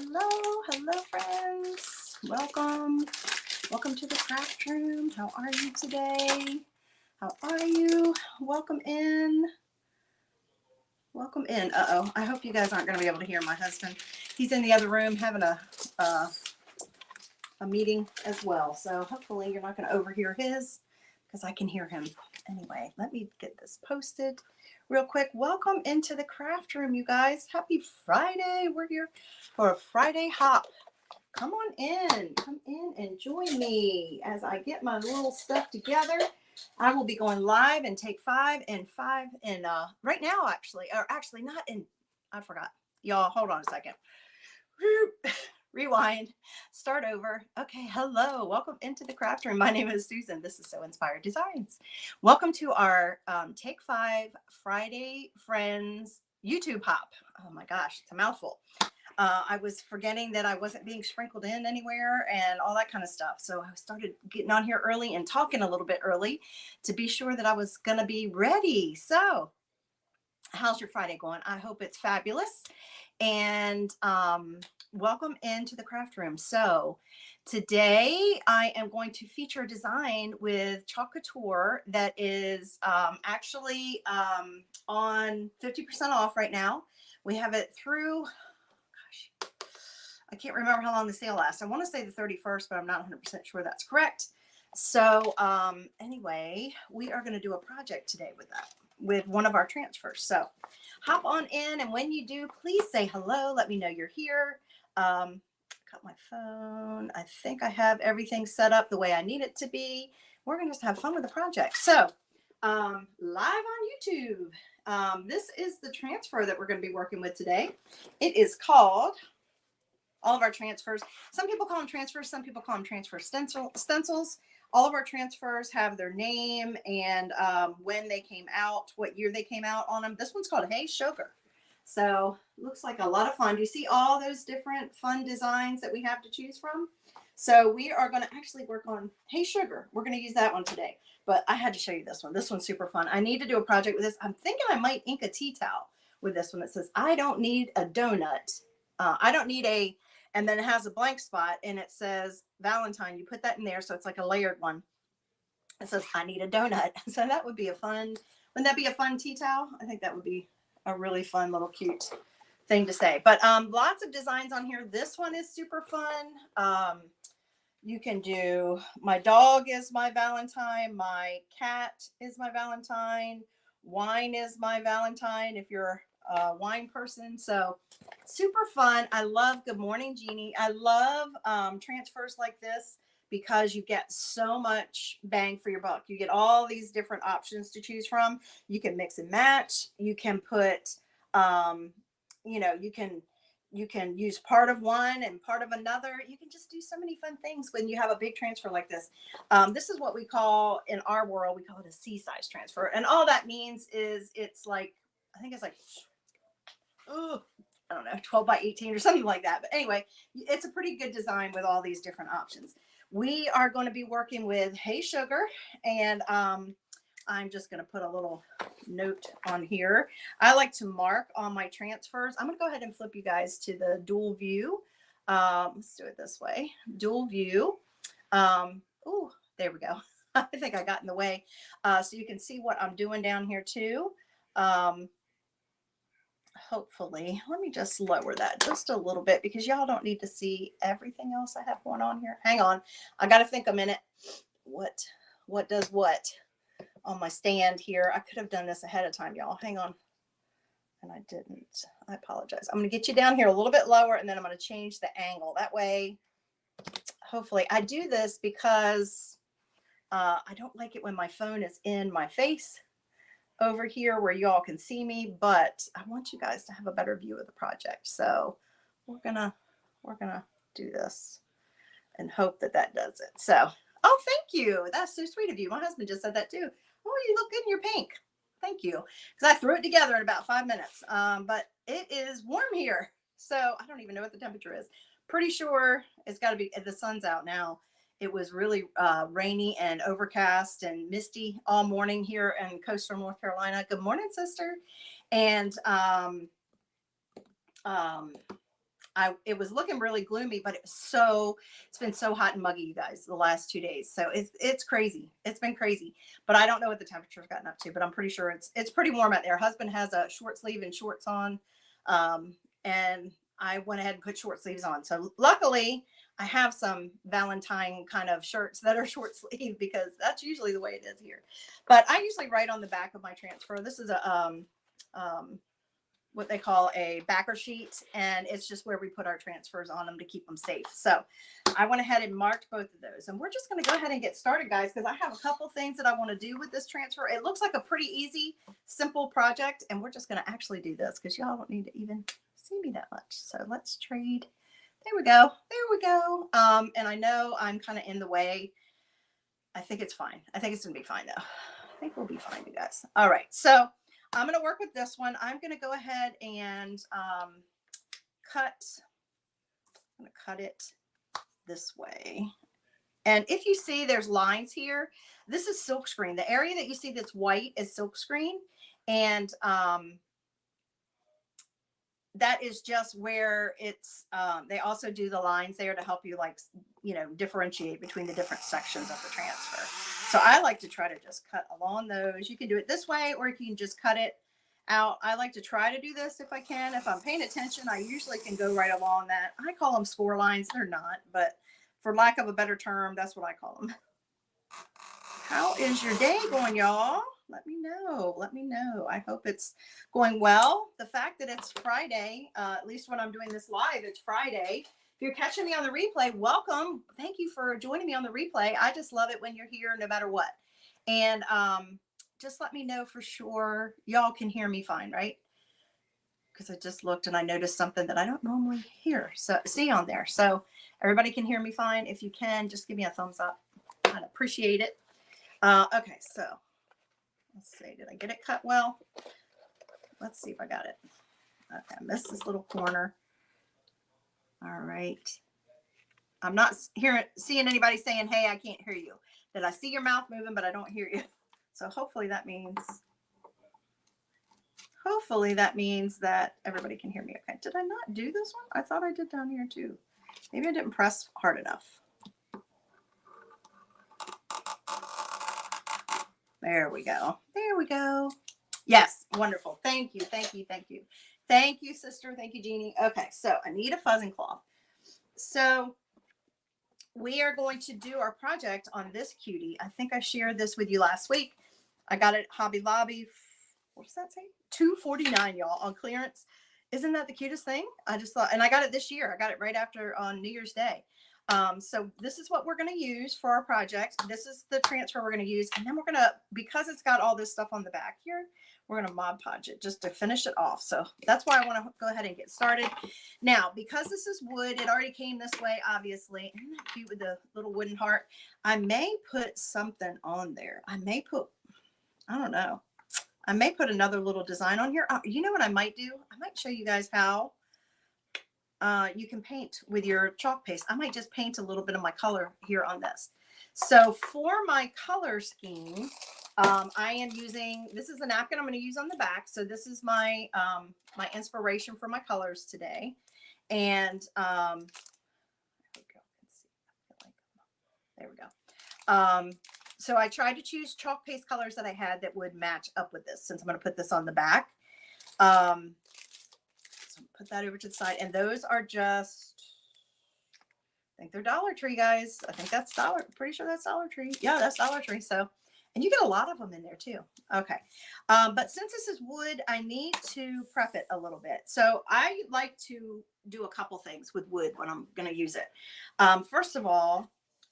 hello, friends. Welcome to the craft room. How are you today? How are you? Welcome in. Welcome in. Uh-oh. I hope you guys aren't going to be able to hear my husband. He's in the other room having a meeting as well. So hopefully you're not going to overhear his because I can hear him. Anyway, let me get this posted real quick. Welcome into the craft room, you guys. Happy Friday. We're here for a Friday hop. Come on in. Come in and join me as I get my little stuff together. I will be going live and take five and right now actually not in, I forgot. Y'all, hold on a second. Rewind, start over. Okay, hello, welcome into the craft room. My name is Susan. This is So Inspired Designs. Welcome to our Take 5 Friday Friends YouTube hop. Oh my gosh, it's a mouthful. I was forgetting that I wasn't being sprinkled in anywhere and all that kind of stuff. So I started getting on here early and talking a little bit early to be sure that I was going to be ready. So how's your Friday going? I hope it's fabulous. And welcome into the craft room. So today I am going to feature a design with Chalk Couture that is actually on 50% off right now. We have it through, gosh, I can't remember how long the sale lasts. I want to say the 31st, but I'm not 100% sure that's correct. So anyway, we are going to do a project today with one of our transfers. So hop on in, and when you do, please say hello. Let me know you're here. Got my phone. I think I have everything set up the way I need it to be. We're going to just have fun with the project. So live on YouTube. This is the transfer that we're going to be working with today. It is called all of our transfers. Some people call them transfers. Some people call them transfer stencils. All of our transfers have their name and when they came out, what year they came out on them. This one's called Hey Sugar. So looks like a lot of fun. Do you see all those different fun designs that we have to choose from? So we are going to actually work on Hey Sugar. We're going to use that one today. But I had to show you this one. This one's super fun. I need to do a project with this. I'm thinking I might ink a tea towel with this one that says, I don't need a donut. I don't need a, and then it has a blank spot and it says Valentine. You put that in there. So it's like a layered one. It says, I need a donut. So that would be a fun, wouldn't that be a fun tea towel? I think that would be a really fun little cute thing to say. But lots of designs on here. This one is super fun. You can do, my dog is my Valentine. My cat is my Valentine. Wine is my Valentine if you're a wine person. So super fun. I love Good Morning Jeannie. I love transfers like this because you get so much bang for your buck. You get all these different options to choose from. You can mix and match. You can put, you can use part of one and part of another. You can just do so many fun things when you have a big transfer like this. This is what we call, in our world, we call it a C-size transfer. And all that means is it's like, I think it's like, I don't know, 12 by 18 or something like that. But anyway, it's a pretty good design with all these different options. We are going to be working with Hey Sugar, and I'm just going to put a little note on here. I like to mark on my transfers. I'm going to go ahead and flip you guys to the dual view. Let's do it this way. Dual view. Oh, there we go. I think I got in the way. So you can see what I'm doing down here too. Hopefully, let me just lower that just a little bit because y'all don't need to see everything else I have going on here. Hang on. I got to think a minute. What does what on my stand here? I could have done this ahead of time, y'all. Hang on. And I didn't. I apologize. I'm going to get you down here a little bit lower, and then I'm going to change the angle. That way, hopefully, I do this because I don't like it when my phone is in my face over here where y'all can see me, but I want you guys to have a better view of the project. So we're gonna do this and hope that that does it. So, oh, thank you. That's so sweet of you. My husband just said that too. Oh, you look good in your pink. Thank you. Because I threw it together in about 5 minutes. But it is warm here. So I don't even know what the temperature is. Pretty sure it's got to be, the sun's out now. It was really rainy and overcast and misty all morning here in coastal North Carolina. Good morning, sister. And I it was looking really gloomy, but it's been so hot and muggy, you guys, the last 2 days. So it's crazy. It's been crazy, but I don't know what the temperature's gotten up to, but I'm pretty sure it's pretty warm out there. Husband has a short sleeve and shorts on. And I went ahead and put short sleeves on. So luckily I have some Valentine kind of shirts that are short sleeve because that's usually the way it is here. But I usually write on the back of my transfer. This is a, what they call a backer sheet, and it's just where we put our transfers on them to keep them safe. So I went ahead and marked both of those, and we're just going to go ahead and get started, guys, because I have a couple things that I want to do with this transfer. It looks like a pretty easy, simple project, and we're just going to actually do this because y'all don't need to even see me that much. So let's trade. There we go. There we go. And I know I'm kind of in the way. I think it's fine. I think it's going to be fine, though. I think we'll be fine, you guys. All right. So I'm going to work with this one. I'm going to go ahead and cut. I'm going to cut it this way. And if you see there's lines here, this is silkscreen. The area that you see that's white is silkscreen. And that is just where it's, they also do the lines there to help you, like, you know, differentiate between the different sections of the transfer. So I like to try to just cut along those. You can do it this way, or you can just cut it out. I like to try to do this if I can. If I'm paying attention, I usually can go right along that. I call them score lines. They're not, but for lack of a better term, that's what I call them. How is your day going, y'all? Let me know. Let me know. I hope it's going well. The fact that it's Friday, at least when I'm doing this live, it's Friday. If you're catching me on the replay, welcome. Thank you for joining me on the replay. I just love it when you're here no matter what. And just let me know for sure y'all can hear me fine, right? Because I just looked and I noticed something that I don't normally hear. So see on there. So everybody can hear me fine. If you can, just give me a thumbs up. I'd appreciate it. Okay, so let's see. Did I get it cut well? Let's see if I got it. Okay, I missed this little corner. All right. I'm not seeing anybody saying, hey, I can't hear you. That I see your mouth moving, but I don't hear you. So hopefully that means that everybody can hear me. Okay. Did I not do this one? I thought I did down here too. Maybe I didn't press hard enough. There we go. There we go. Yes. Wonderful. Thank you. Thank you. Thank you. Thank you, sister. Thank you, Jeannie. Okay. So I need a fuzzing cloth. So we are going to do our project on this cutie. I think I shared this with you last week. I got it at Hobby Lobby. What does that say? $2.49, y'all, on clearance. Isn't that the cutest thing? I just thought, and I got it this year. I got it right after on New Year's Day. So this is what we're going to use for our project. This is the transfer we're going to use. And then we're going to, because it's got all this stuff on the back here, we're going to Mod Podge it just to finish it off. So that's why I want to go ahead and get started. Now, because this is wood, it already came this way, obviously. Isn't that cute with the little wooden heart? I may put something on there. I don't know. I may put another little design on here. You know what I might do? I might show you guys how you can paint with your chalk paste. I might just paint a little bit of my color here on this. So for my color scheme, I am using, this is a napkin I'm going to use on the back. So this is my, my inspiration for my colors today. And there we go. So I tried to choose chalk paste colors that I had that would match up with this, since I'm going to put this on the back. So put that over to the side. And those are just, I think they're Dollar Tree, guys. I think that's pretty sure that's Dollar Tree. Yeah, that's Dollar Tree. So, and you get a lot of them in there too. Okay. But since this is wood, I need to prep it a little bit. So I like to do a couple things with wood when I'm going to use it. First of all,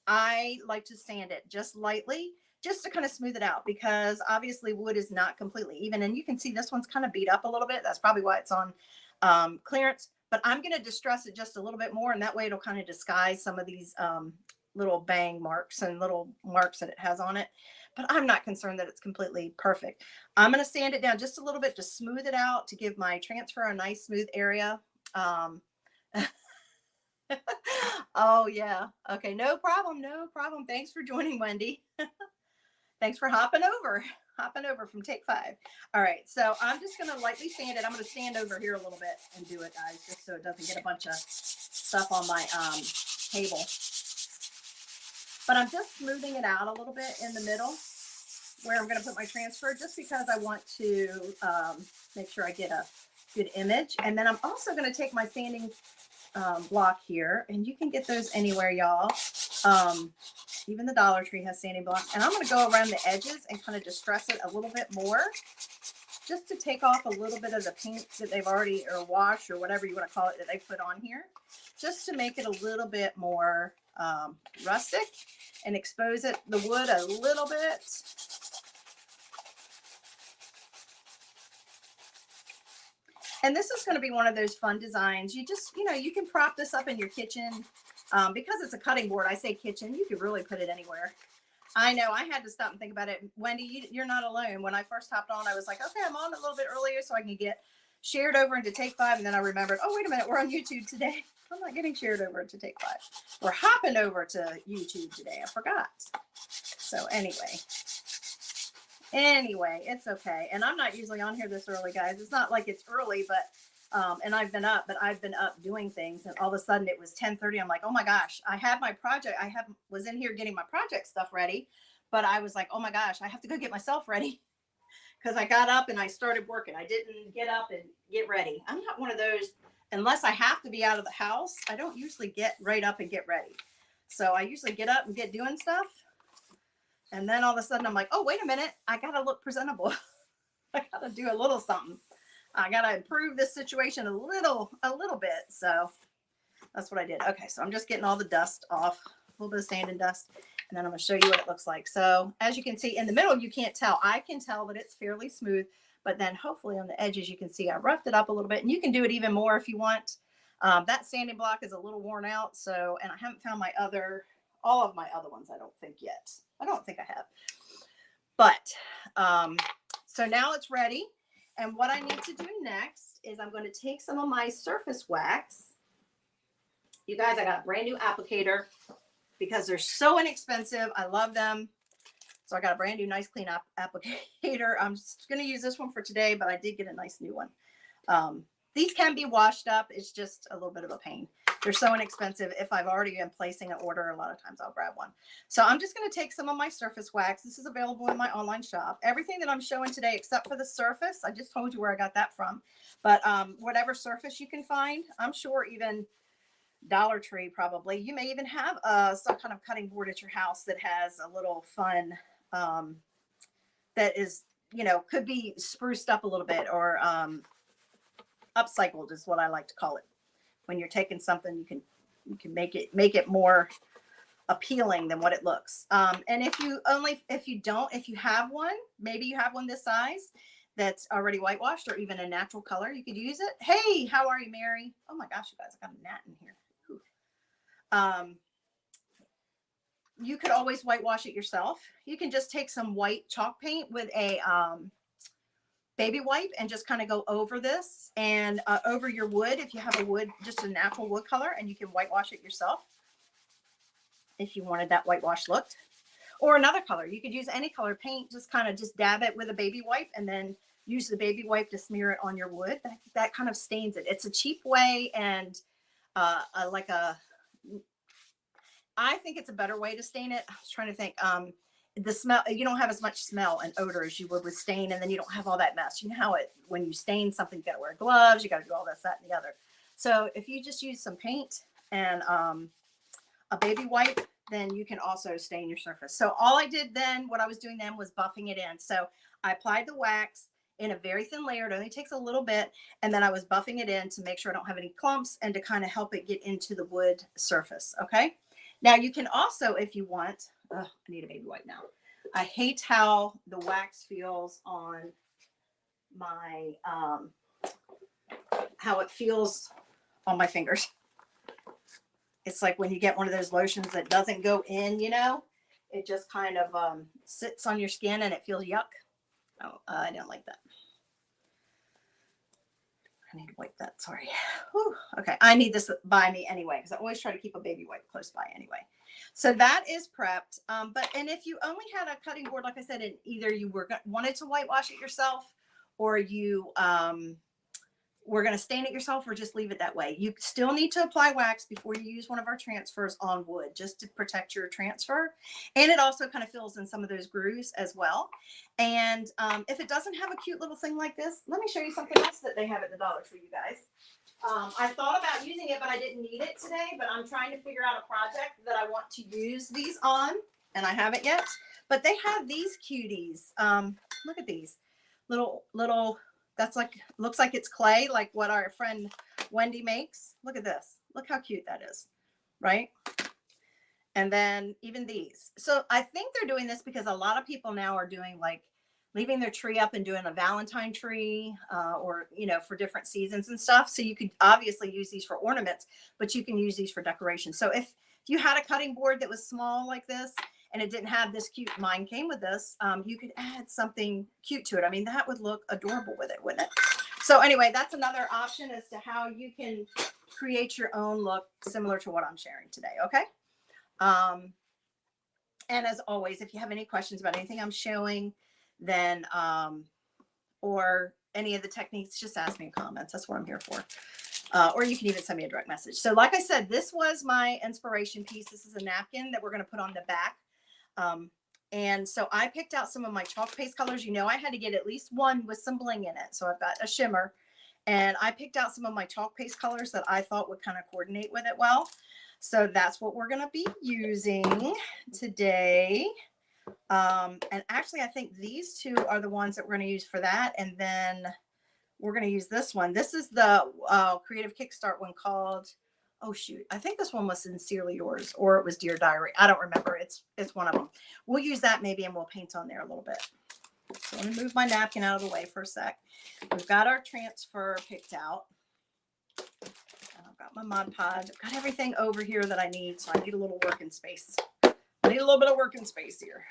I like to sand it just lightly, just to kind of smooth it out, because obviously wood is not completely even. And you can see this one's kind of beat up a little bit. That's probably why it's on clearance. But I'm going to distress it just a little bit more, and that way it'll kind of disguise some of these little bang marks and little marks that it has on it. But I'm not concerned that it's completely perfect. I'm going to sand it down just a little bit to smooth it out, to give my transfer a nice smooth area. Oh yeah. Okay. No problem. No problem. Thanks for joining, Wendy. Thanks for hopping over. hopping over from take 5. All right, so I'm just going to lightly sand it. I'm going to stand over here a little bit and do it, guys, just so it doesn't get a bunch of stuff on my table. But I'm just smoothing it out a little bit in the middle where I'm going to put my transfer, just because I want to make sure I get a good image. And then I'm also going to take my sanding block here, and you can get those anywhere, y'all. Even the Dollar Tree has sanding block, and I'm going to go around the edges and kind of distress it a little bit more, just to take off a little bit of the paint that they've already, or wash, or whatever you want to call it, that they put on here, just to make it a little bit more rustic and expose it, the wood, a little bit. And this is going to be one of those fun designs. You just, you know, you can prop this up in your kitchen. Because it's a cutting board, I say kitchen. You could really put it anywhere. I know I had to stop and think about it. Wendy, you're not alone. When I first hopped on, I was like, okay, I'm on a little bit earlier so I can get shared over into Take 5. And then I remembered, oh, wait a minute, we're on YouTube today. I'm not getting shared over to Take 5. We're hopping over to YouTube today. I forgot. So anyway, it's okay. And I'm not usually on here this early, guys. It's not like it's early, but and I've been up doing things, and all of a sudden it was 10:30. I'm like, oh my gosh, I had my project. Was in here getting my project stuff ready, but I was like, oh my gosh, I have to go get myself ready, because I got up and I started working. I didn't get up and get ready. I'm not one of those, unless I have to be out of the house, I don't usually get right up and get ready. So I usually get up and get doing stuff. And then all of a sudden I'm like, oh, wait a minute, I got to look presentable. I got to do a little something. I got to improve this situation a little bit. So that's what I did. Okay, so I'm just getting all the dust off, a little bit of sand and dust, and then I'm going to show you what it looks like. So as you can see in the middle, you can't tell. I can tell that it's fairly smooth, but then hopefully on the edges, you can see I roughed it up a little bit, and you can do it even more if you want. That sanding block is a little worn out. So, and I haven't found all of my other ones, I don't think yet. I don't think I have. But so now it's ready. And what I need to do next is I'm going to take some of my surface wax. You guys, I got a brand new applicator because they're so inexpensive. I love them. So I got a brand new, nice, clean applicator. I'm just going to use this one for today, but I did get a nice new one. These can be washed up. It's just a little bit of a pain. They're so inexpensive. If I've already been placing an order, a lot of times I'll grab one. So I'm just going to take some of my surface wax. This is available in my online shop. Everything that I'm showing today, except for the surface, I just told you where I got that from. But whatever surface you can find, I'm sure even Dollar Tree probably. You may even have some kind of cutting board at your house that has a little fun, that is, you know, could be spruced up a little bit, or upcycled is what I like to call it. When you're taking something, you can make it more appealing than what it looks. And if you have one, maybe you have one this size that's already whitewashed, or even a natural color, you could use it. Hey, how are you, Mary? Oh my gosh, you guys, I got a gnat in here. You could always whitewash it yourself. You can just take some white chalk paint with a baby wipe and just kind of go over this and over your wood. If you have a wood, just a natural wood color, and you can whitewash it yourself if you wanted that whitewash look. Or another color, you could use any color paint, just kind of just dab it with a baby wipe, and then use the baby wipe to smear it on your wood. That kind of stains it. It's a cheap way, and I think it's a better way to stain it. I was trying to think. The smell, you don't have as much smell and odor as you would with stain, and then you don't have all that mess. You know how when you stain something, you got to wear gloves, you got to do all this, that, and the other. So if you just use some paint and a baby wipe, then you can also stain your surface. So all I did then, what I was doing then, was buffing it in. So I applied the wax in a very thin layer. It only takes a little bit. And then I was buffing it in to make sure I don't have any clumps, and to kind of help it get into the wood surface. Okay. Now you can also, if you want, I need a baby wipe now. I hate how the wax feels on my, how it feels on my fingers. It's like when you get one of those lotions that doesn't go in, you know, it just kind of sits on your skin and it feels yuck. Oh, I don't like that. I need to wipe that. Sorry. Whew. Okay. I need this by me anyway, because I always try to keep a baby wipe close by anyway. So that is prepped. And if you only had a cutting board, like I said, and either you wanted to whitewash it yourself, or you were going to stain it yourself, or just leave it that way. You still need to apply wax before you use one of our transfers on wood, just to protect your transfer. And it also kind of fills in some of those grooves as well. And if it doesn't have a cute little thing like this, let me show you something else that they have at the Dollar Tree, you guys. I thought about using it, but I didn't need it today. But I'm trying to figure out a project that I want to use these on, and I haven't yet. But they have these cuties. Look at these little. That's like, looks like it's clay, like what our friend Wendy makes. Look at this. Look how cute that is, right? And then even these. So I think they're doing this because a lot of people now are doing like leaving their tree up and doing a Valentine tree or, you know, for different seasons and stuff. So you could obviously use these for ornaments, but you can use these for decoration. So if you had a cutting board that was small like this, and it didn't have this cute, mine came with this, you could add something cute to it. I mean, that would look adorable with it, wouldn't it? So anyway, that's another option as to how you can create your own look similar to what I'm sharing today. Okay. And as always, if you have any questions about anything I'm showing, then, or any of the techniques, just ask me in comments. That's what I'm here for. Or you can even send me a direct message. So like I said, this was my inspiration piece. This is a napkin that we're going to put on the back. And so I picked out some of my chalk paste colors. You know, I had to get at least one with some bling in it. So I've got a shimmer, and I picked out some of my chalk paste colors that I thought would kind of coordinate with it well. So that's what we're going to be using today. And actually, I think these two are the ones that we're going to use for that. And then we're going to use this one. This is the Creative Kickstart one called, oh shoot, I think this one was Sincerely Yours, or it was Dear Diary. I don't remember. It's one of them. We'll use that maybe, and we'll paint on there a little bit. So let me move my napkin out of the way for a sec. We've got our transfer picked out. And I've got my Mod Podge. I've got everything over here that I need, so I need a little working space. I need a little bit of working space here.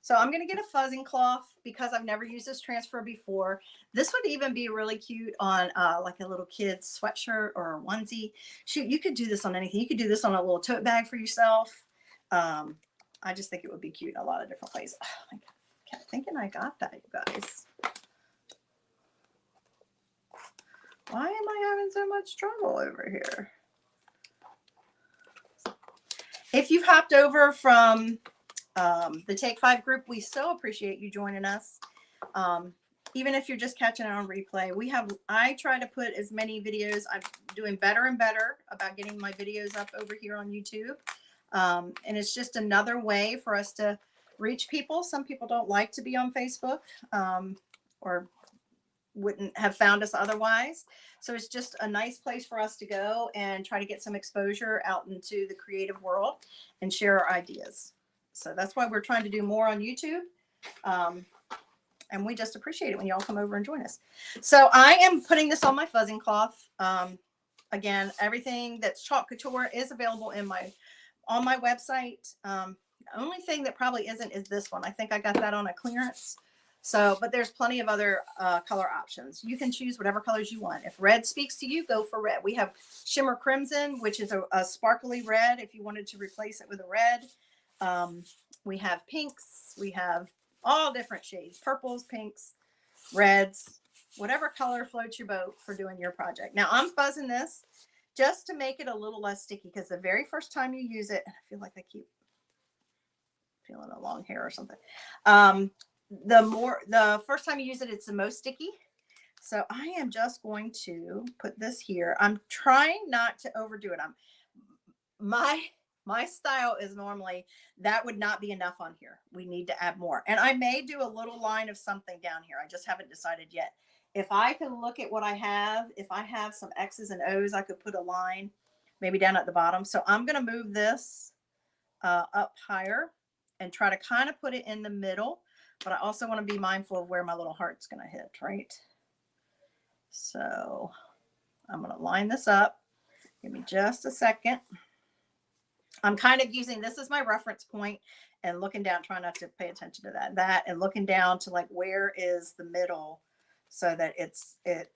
So I'm going to get a fuzzing cloth because I've never used this transfer before. This would even be really cute on like a little kid's sweatshirt or a onesie. Shoot, you could do this on anything. You could do this on a little tote bag for yourself. I just think it would be cute in a lot of different ways. Oh, I kept thinking I got that, you guys. Why am I having so much trouble over here? If you've hopped over from the Take 5 group, we so appreciate you joining us. Even if you're just catching it on replay, I try to put as many videos. I'm doing better and better about getting my videos up over here on YouTube. And it's just another way for us to reach people. Some people don't like to be on Facebook or wouldn't have found us otherwise. So it's just a nice place for us to go and try to get some exposure out into the creative world and share our ideas. So that's why we're trying to do more on YouTube. And we just appreciate it when y'all come over and join us. So I am putting this on my fuzzing cloth. Again, everything that's Chalk Couture is available on my website. The only thing that probably isn't is this one. I think I got that on a clearance. So, but there's plenty of other color options. You can choose whatever colors you want. If red speaks to you, go for red. We have Shimmer Crimson, which is a sparkly red if you wanted to replace it with a red. We have pinks. We have all different shades, purples, pinks, reds, whatever color floats your boat for doing your project. Now I'm fuzzing this just to make it a little less sticky, because the very first time you use it, I feel like I keep feeling a long hair or something. The first time you use it, it's the most sticky. So I am just going to put this here. I'm trying not to overdo it. My style is normally that would not be enough on here. We need to add more. And I may do a little line of something down here. I just haven't decided yet. If I can look at what I have, if I have some X's and O's, I could put a line maybe down at the bottom. So I'm going to move this up higher and try to kind of put it in the middle. But I also want to be mindful of where my little heart's going to hit, right? So I'm going to line this up. Give me just a second. I'm kind of using this as my reference point and looking down, trying not to pay attention to that, and looking down to like, where is the middle? so that it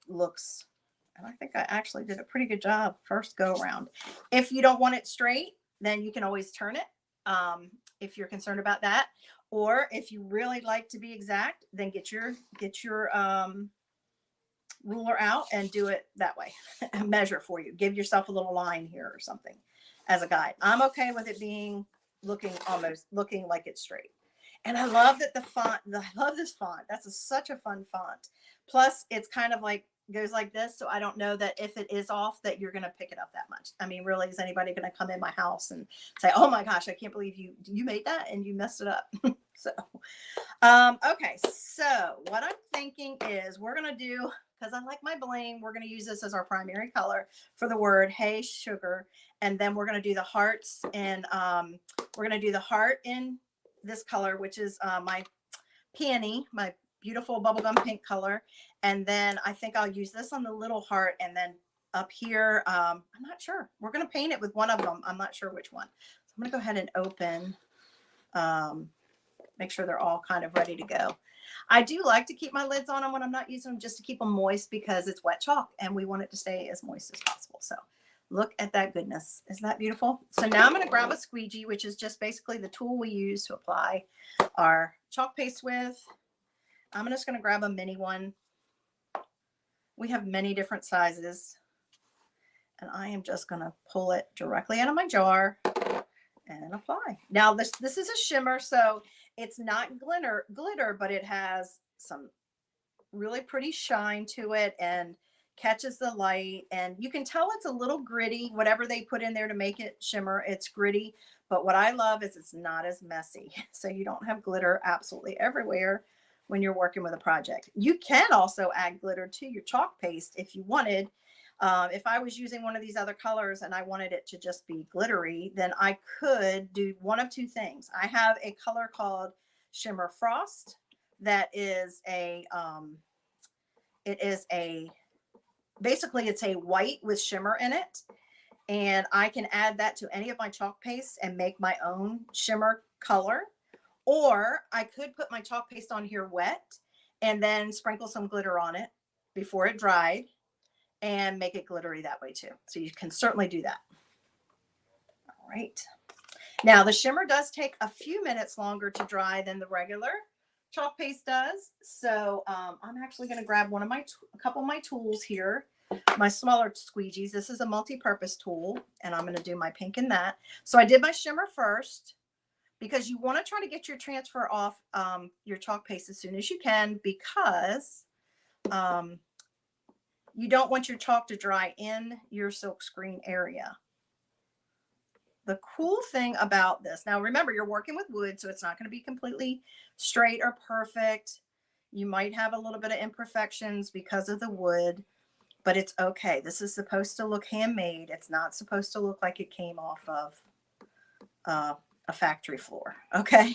looks, and I think I actually did a pretty good job first go around. If you don't want it straight, then you can always turn it, if you're concerned about that. Or if you really like to be exact, then get your ruler out and do it that way and measure for you. Give yourself a little line here or something as a guide. I'm okay with it being almost looking like it's straight. And I love that the font, I love this font. That's such a fun font. Plus it's kind of like goes like this. So I don't know that if it is off that you're going to pick it up that much. I mean, really, is anybody going to come in my house and say, oh my gosh, I can't believe you made that and you messed it up. So, okay. So what I'm thinking is we're going to do, because I like my bling, we're going to use this as our primary color for the word Hey Sugar. And then we're going to do the hearts, and we're going to do the heart in this color, which is my peony, my beautiful bubblegum pink color. And then I think I'll use this on the little heart, and then up here, I'm not sure. We're going to paint it with one of them. I'm not sure which one. So I'm going to go ahead and open, make sure they're all kind of ready to go. I do like to keep my lids on them when I'm not using them, just to keep them moist, because it's wet chalk and we want it to stay as moist as possible. So look at that goodness. Isn't that beautiful? So now I'm going to grab a squeegee, which is just basically the tool we use to apply our chalk paste with. I'm just going to grab a mini one. We have many different sizes, and I am just going to pull it directly out of my jar and apply. Now this is a shimmer, so it's not glitter, but it has some really pretty shine to it and catches the light, and you can tell it's a little gritty. Whatever they put in there to make it shimmer, it's gritty. But what I love is it's not as messy, so you don't have glitter absolutely everywhere when you're working with a project. You can also add glitter to your chalk paste if you wanted. If I was using one of these other colors and I wanted it to just be glittery, then I could do one of two things. I have a color called Shimmer Frost that is basically it's a white with shimmer in it, and I can add that to any of my chalk paste and make my own shimmer color. Or I could put my chalk paste on here wet and then sprinkle some glitter on it before it dried and make it glittery that way too. So you can certainly do that. All right. Now the shimmer does take a few minutes longer to dry than the regular chalk paste does. So I'm actually going to grab a couple of my tools here, my smaller squeegees. This is a multi-purpose tool, and I'm going to do my pink in that. So I did my shimmer first, because you want to try to get your transfer off your chalk paste as soon as you can, because you don't want your chalk to dry in your silk screen area. The cool thing about this, now remember, you're working with wood, so it's not going to be completely straight or perfect. You might have a little bit of imperfections because of the wood, but it's okay. This is supposed to look handmade. It's not supposed to look like it came off of a factory floor. Okay.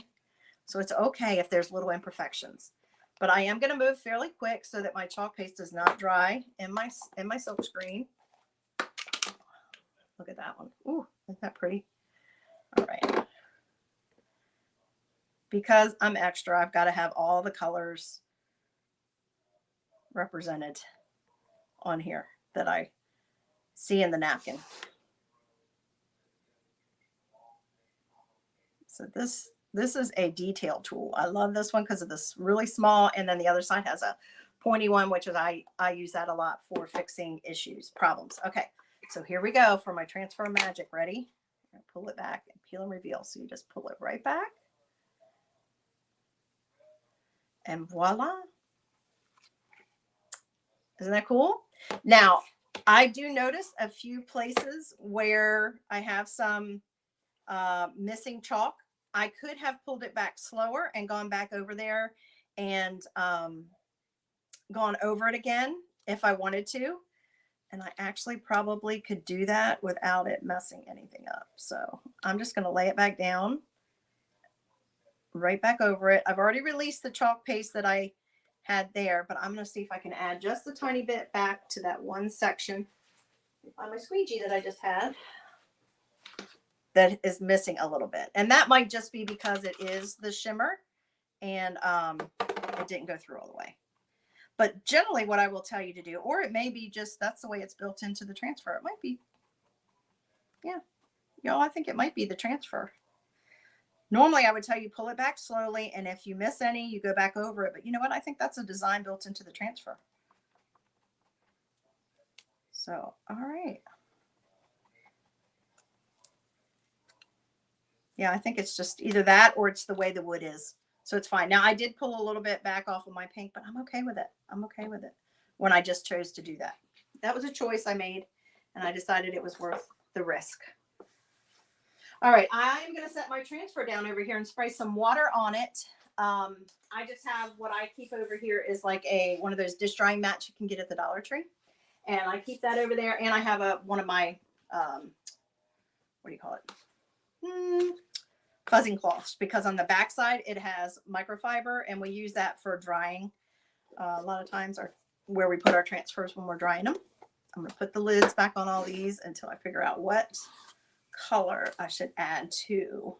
So it's okay if there's little imperfections, but I am going to move fairly quick so that my chalk paste does not dry in my silk screen. Look at that one. Ooh, isn't that pretty? All right. Because I'm extra, I've got to have all the colors represented on here that I see in the napkin. So this is a detail tool. I love this one because of this really small, and then the other side has a pointy one, which is I use that a lot for fixing problems. Okay, so here we go for my transfer magic. Ready? I'm gonna pull it back and peel and reveal. So you just pull it right back, and voila. Isn't that cool? Now, I do notice a few places where I have some missing chalk. I could have pulled it back slower and gone back over there and gone over it again if I wanted to. And I actually probably could do that without it messing anything up. So I'm just going to lay it back down, right back over it. I've already released the chalk paste that I had there, but I'm going to see if I can add just a tiny bit back to that one section on my squeegee that I just had that is missing a little bit. And that might just be because it is the shimmer and it didn't go through all the way. But generally what I will tell you to do, or it may be just that's the way it's built into the transfer. It might be, yeah, y'all, I think it might be the transfer. Normally I would tell you pull it back slowly, and if you miss any, you go back over it. But you know what? I think that's a design built into the transfer. So, all right. Yeah, I think it's just either that or it's the way the wood is. So it's fine. Now I did pull a little bit back off of my pink, but I'm okay with it. I'm okay with it when I just chose to do that. That was a choice I made, and I decided it was worth the risk. All right, I'm going to set my transfer down over here and spray some water on it. I just have what I keep over here is like one of those dish drying mats you can get at the Dollar Tree. And I keep that over there. And I have one of my, what do you call it? Fuzzing cloths, because on the back side it has microfiber, and we use that for drying a lot of times, or where we put our transfers when we're drying them. I'm going to put the lids back on all these until I figure out what color I should add to.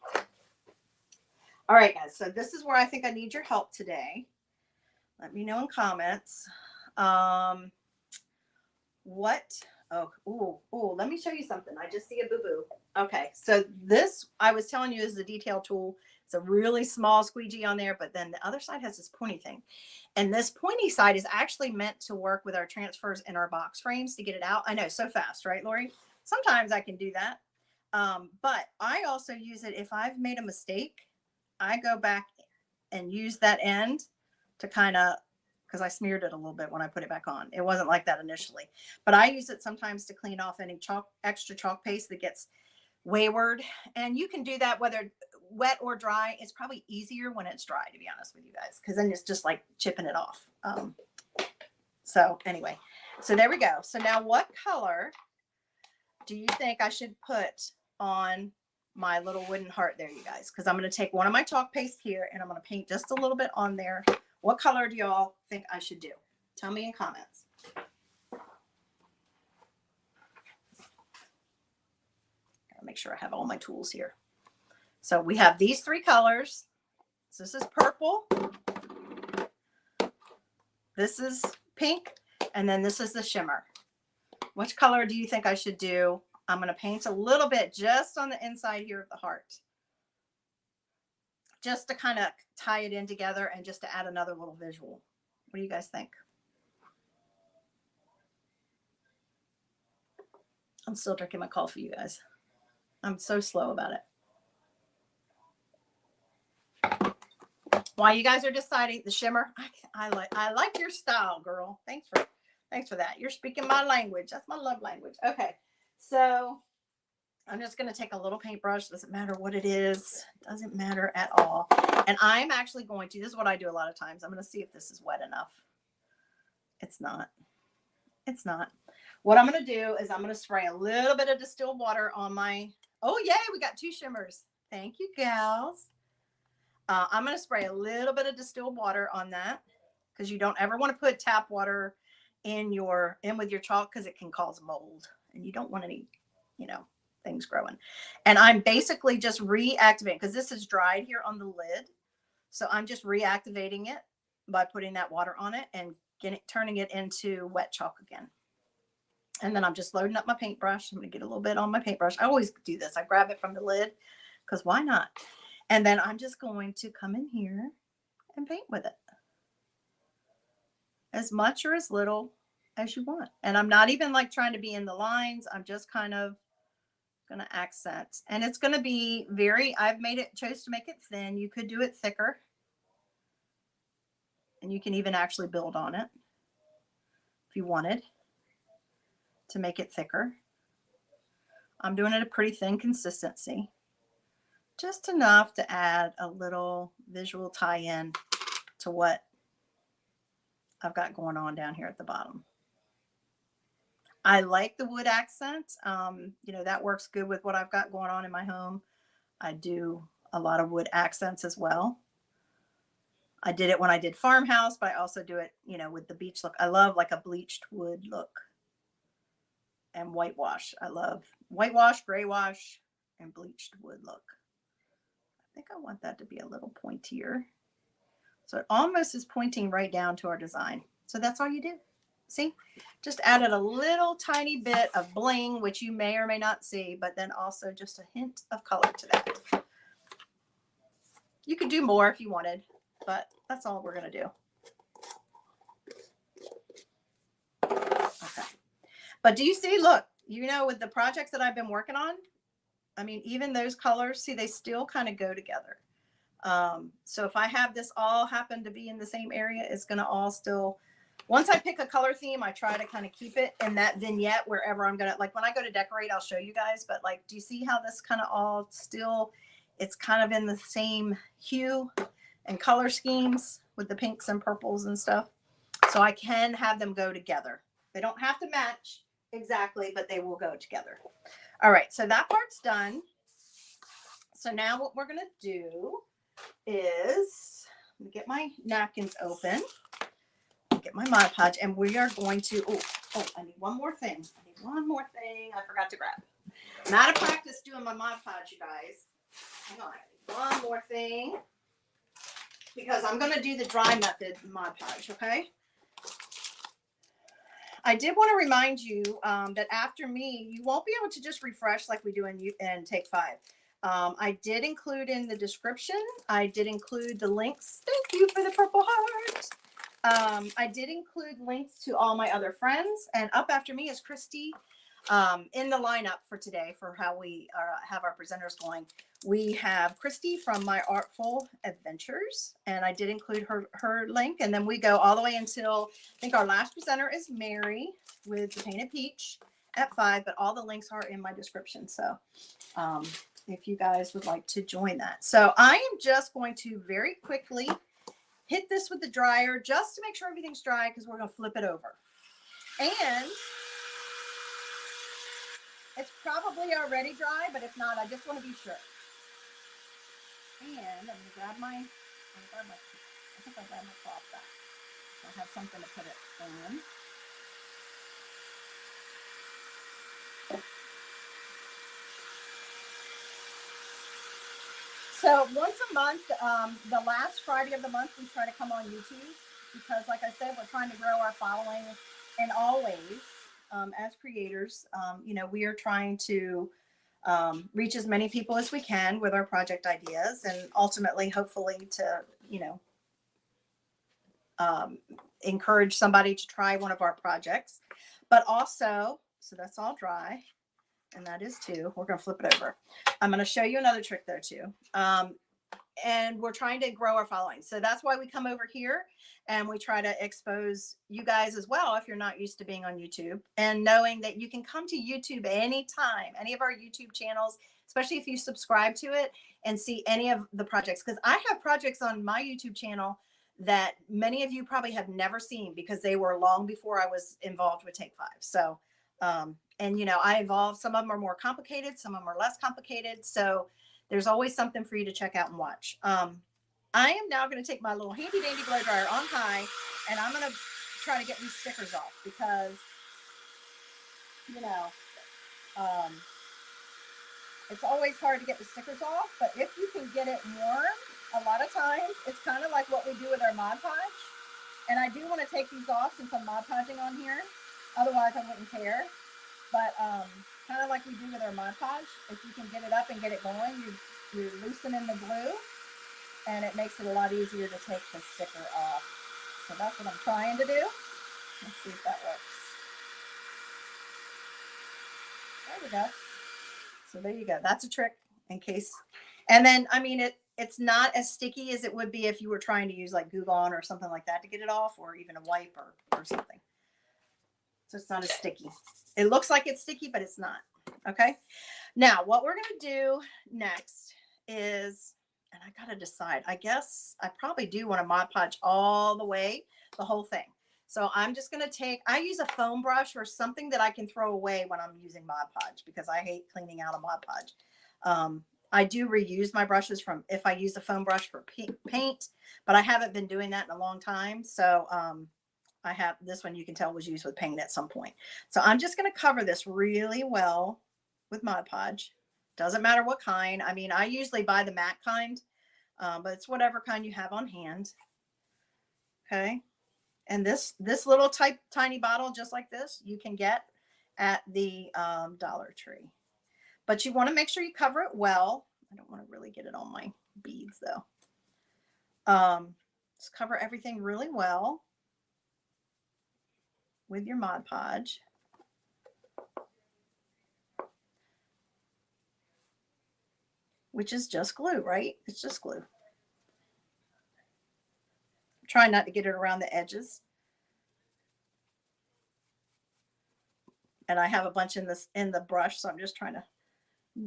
All right, guys, so this is where I think I need your help today. Let me know in comments. Let me show you something. I just see a boo-boo. Okay, so this, I was telling you, is the detail tool. It's a really small squeegee on there, but then the other side has this pointy thing. And this pointy side is actually meant to work with our transfers in our box frames to get it out. I know, so fast, right, Lori? Sometimes I can do that. But I also use it if I've made a mistake. I go back and use that end to kind of, because I smeared it a little bit when I put it back on. It wasn't like that initially, but I use it sometimes to clean off any extra chalk paste that gets wayward. And you can do that whether wet or dry. It's probably easier when it's dry, to be honest with you guys, because then it's just like chipping it off. So anyway, so there we go. So now what color do you think I should put on my little wooden heart there, you guys? Because I'm going to take one of my chalk paste here and I'm going to paint just a little bit on there. What color do y'all think I should do? Tell me in comments. Gotta make sure I have all my tools here. So we have these three colors. So this is purple. This is pink. And then this is the shimmer. Which color do you think I should do? I'm going to paint a little bit just on the inside here of the heart, just to kind of tie it in together and just to add another little visual. What do you guys think? I'm still drinking my coffee, you guys. I'm so slow about it. While you guys are deciding the shimmer, I like your style, girl. Thanks for that. You're speaking my language. That's my love language. Okay, so I'm just going to take a little paintbrush. Doesn't matter what it is. Doesn't matter at all. And I'm actually going to, this is what I do a lot of times. I'm going to see if this is wet enough. It's not. It's not. What I'm going to do is I'm going to spray a little bit of distilled water on my, oh yay, we got two shimmers. Thank you, gals. I'm going to spray a little bit of distilled water on that, because you don't ever want to put tap water in with your chalk, because it can cause mold and you don't want any, things growing. And I'm basically just reactivating, because this is dried here on the lid. So I'm just reactivating it by putting that water on it and turning it into wet chalk again. And then I'm just loading up my paintbrush. I'm going to get a little bit on my paintbrush. I always do this. I grab it from the lid, because why not? And then I'm just going to come in here and paint with it. As much or as little as you want. And I'm not even like trying to be in the lines. I'm just kind of going to accent. And it's going to be I've chose to make it thin. You could do it thicker. And you can even actually build on it if you wanted to make it thicker. I'm doing it a pretty thin consistency. Just enough to add a little visual tie-in to what I've got going on down here at the bottom. I like the wood accent. That works good with what I've got going on in my home. I do a lot of wood accents as well. I did it when I did farmhouse, but I also do it, with the beach look. I love like a bleached wood look and whitewash. I love whitewash, gray wash, and bleached wood look. I think I want that to be a little pointier. So it almost is pointing right down to our design. So that's all you do. See, just added a little tiny bit of bling, which you may or may not see, but then also just a hint of color to that. You could do more if you wanted, but that's all we're going to do. Okay. But do you see, look, you know, with the projects that I've been working on, I mean, even those colors, see, they still kind of go together. So if I have this all happen to be in the same area, it's going to all still, once I pick a color theme, I try to kind of keep it in that vignette wherever I'm going to, like when I go to decorate, I'll show you guys, but like, do you see how this kind of all still, it's kind of in the same hue and color schemes with the pinks and purples and stuff. So I can have them go together. They don't have to match exactly, but they will go together. All right, so that part's done. So now what we're going to do is get my napkins open, get my Mod Podge, and we are going to, I need one more thing. I forgot to grab. I'm out of practice doing my Mod Podge, you guys. Hang on, I need one more thing because I'm going to do the dry method Mod Podge, okay? I did want to remind you that after me, you won't be able to just refresh like we do in Take 5. I did include in the description, I did include the links. Thank you for the purple heart. I did include links to all my other friends, and up after me is Christy in the lineup for today for how we have our presenters going. We have Christy from My Artful Adventures, and I did include her link, and then we go all the way until, I think our last presenter is Mary with the Painted Peach at 5, but all the links are in my description. So if you guys would like to join that. So I am just going to very quickly hit this with the dryer just to make sure everything's dry because we're going to flip it over. And it's probably already dry, but if not, I just want to be sure. And I'm going to grab my, I think I'll grab my cloth back. So I have something to put it in. So once a month, the last Friday of the month, we try to come on YouTube because, like I said, we're trying to grow our following in all ways. As creators, you know, we are trying to reach as many people as we can with our project ideas, and ultimately, hopefully, to, you know, encourage somebody to try one of our projects. But also, so that's all dry. And that is too. We're going to flip it over. I'm going to show you another trick there too. And we're trying to grow our following. So that's why we come over here and we try to expose you guys as well if you're not used to being on YouTube, and knowing that you can come to YouTube anytime, any of our YouTube channels, especially if you subscribe to it, and see any of the projects. Because I have projects on my YouTube channel that many of you probably have never seen because they were long before I was involved with Take 5. So and, you know, I evolved. Some of them are more complicated. Some of them are less complicated. So there's always something for you to check out and watch. I am now going to take my little handy dandy blow dryer on high, and I'm going to try to get these stickers off because, you know, it's always hard to get the stickers off. But if you can get it warm, a lot of times it's kind of like what we do with our Mod Podge. And I do want to take these off since I'm Mod Podging on here. Otherwise, I wouldn't care. But kind of like we do with our Mod Podge, if you can get it up and get it going, you're loosening the glue, and it makes it a lot easier to take the sticker off. So that's what I'm trying to do. Let's see if that works. There we go. So there you go. That's a trick in case. And then, I mean, it's not as sticky as it would be if you were trying to use like Glue Gun or something like that to get it off, or even a wipe or something. So it's not as sticky. It looks like it's sticky, but it's not. Okay. Now, what we're going to do next is, and I got to decide, I guess I probably do want to Mod Podge all the way, the whole thing. So I'm just going to take, I use a foam brush or something that I can throw away when I'm using Mod Podge because I hate cleaning out a Mod Podge. I do reuse my brushes from if I use a foam brush for paint, but I haven't been doing that in a long time. So, I have this one, you can tell was used with paint at some point. So I'm just going to cover this really well with Mod Podge. Doesn't matter what kind. I mean, I usually buy the matte kind, but it's whatever kind you have on hand. Okay. And this little tiny bottle, just like this, you can get at the Dollar Tree. But you want to make sure you cover it well. I don't want to really get it on my beads though. Just cover everything really well with your Mod Podge. Which is just glue, right? It's just glue. Try not to get it around the edges. And I have a bunch in the brush, so I'm just trying to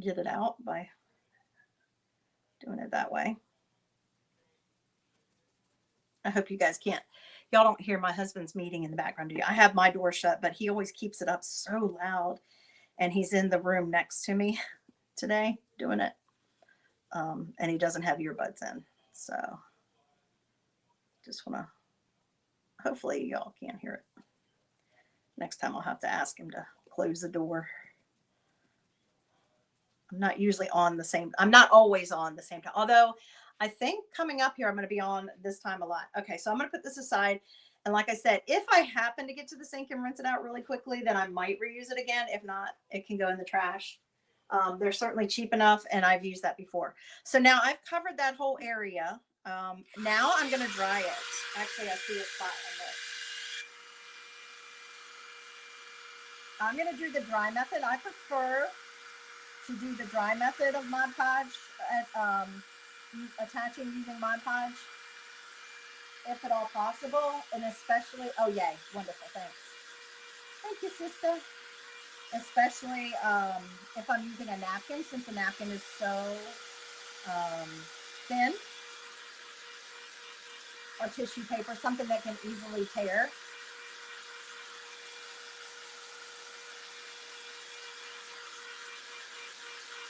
get it out by doing it that way. I hope you guys y'all don't hear my husband's meeting in the background, do you? I have my door shut, but he always keeps it up so loud. And he's in the room next to me today doing it. And he doesn't have earbuds in. So just want to, hopefully y'all can't hear it. Next time I'll have to ask him to close the door. I'm not always on the same time. Although I think coming up here, I'm going to be on this time a lot. Okay, so I'm going to put this aside. And like I said, if I happen to get to the sink and rinse it out really quickly, then I might reuse it again. If not, it can go in the trash. They're certainly cheap enough, and I've used that before. So now I've covered that whole area. Now I'm going to dry it. Actually, I see a spot on this. I'm going to do the dry method. I prefer to do the dry method of Mod Podge, attaching using Mod Podge, if at all possible, and especially, oh yay, wonderful, thanks. Thank you, sister. Especially if I'm using a napkin, since the napkin is so thin, or tissue paper, something that can easily tear.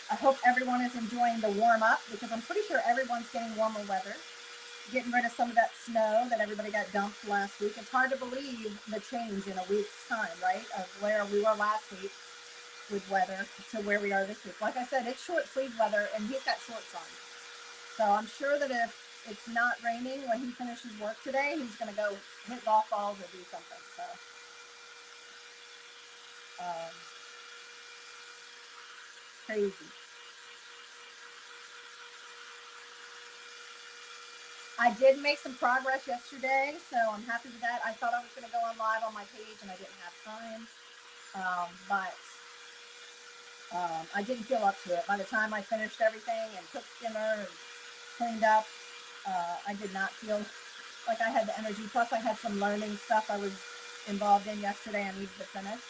I hope everyone is enjoying the warm up, because I'm pretty sure everyone's getting warmer weather, getting rid of some of that snow that everybody got dumped last week. It's hard to believe the change in a week's time, right? Of where we were last week with weather to where we are this week. Like I said, it's short sleeve weather, and he's got shorts on. So I'm sure that if it's not raining when he finishes work today, he's going to go hit golf balls or do something. So crazy. I did make some progress yesterday, so I'm happy with that. I thought I was going to go on live on my page, and I didn't have time. But I didn't feel up to it. By the time I finished everything and cooked dinner and cleaned up, I did not feel like I had the energy. Plus, I had some learning stuff I was involved in yesterday I needed to finish.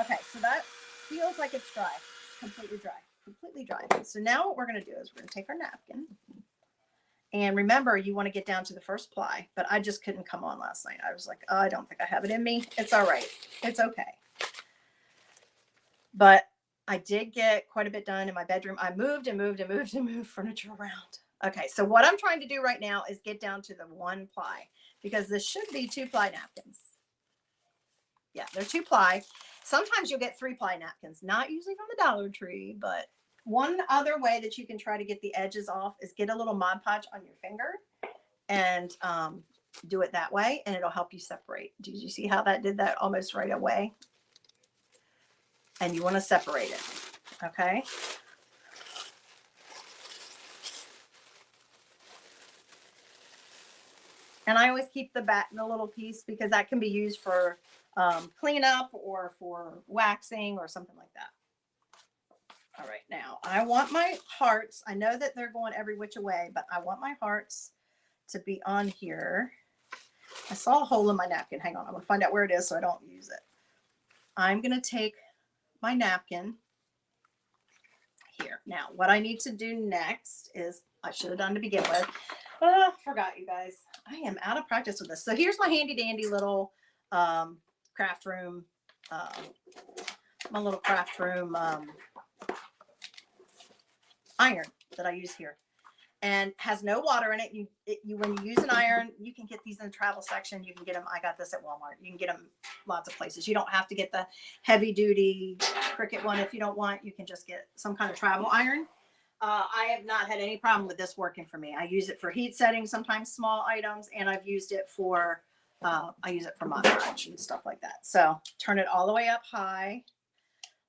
Okay, so that feels like it's dry. Completely dry. Completely dry. So now what we're going to do is we're going to take our napkin. And remember, you want to get down to the first ply, but I just couldn't come on last night. I was like, oh, I don't think I have it in me. It's all right. It's okay. But I did get quite a bit done in my bedroom. I moved and moved and moved and moved furniture around. Okay, so what I'm trying to do right now is get down to the 1 ply, because this should be 2 ply napkins. Yeah, they're 2 ply. Sometimes you'll get 3 ply napkins, not usually from the Dollar Tree, but one other way that you can try to get the edges off is get a little Mod Podge on your finger and do it that way, and it'll help you separate. Did you see how that did that almost right away? And you want to separate it, okay? And I always keep the little piece, because that can be used for cleanup or for waxing or something like that. All right, now I want my hearts. I know that they're going every which way, but I want my hearts to be on here. I saw a hole in my napkin. Hang on, I'm going to find out where it is so I don't use it. I'm going to take my napkin here. Now, what I need to do next is, I should have done to begin with. Forgot, you guys. I am out of practice with this. So here's my handy dandy little craft room, iron that I use here, and has no water in it. When you use an iron, you can get these in the travel section. You can get them. I got this at Walmart. You can get them lots of places. You don't have to get the heavy duty Cricut one if you don't want. You can just get some kind of travel iron. I have not had any problem with this working for me. I use it for heat setting, sometimes small items, and I've used it for, I use it for Mod Podge and stuff like that. So turn it all the way up high.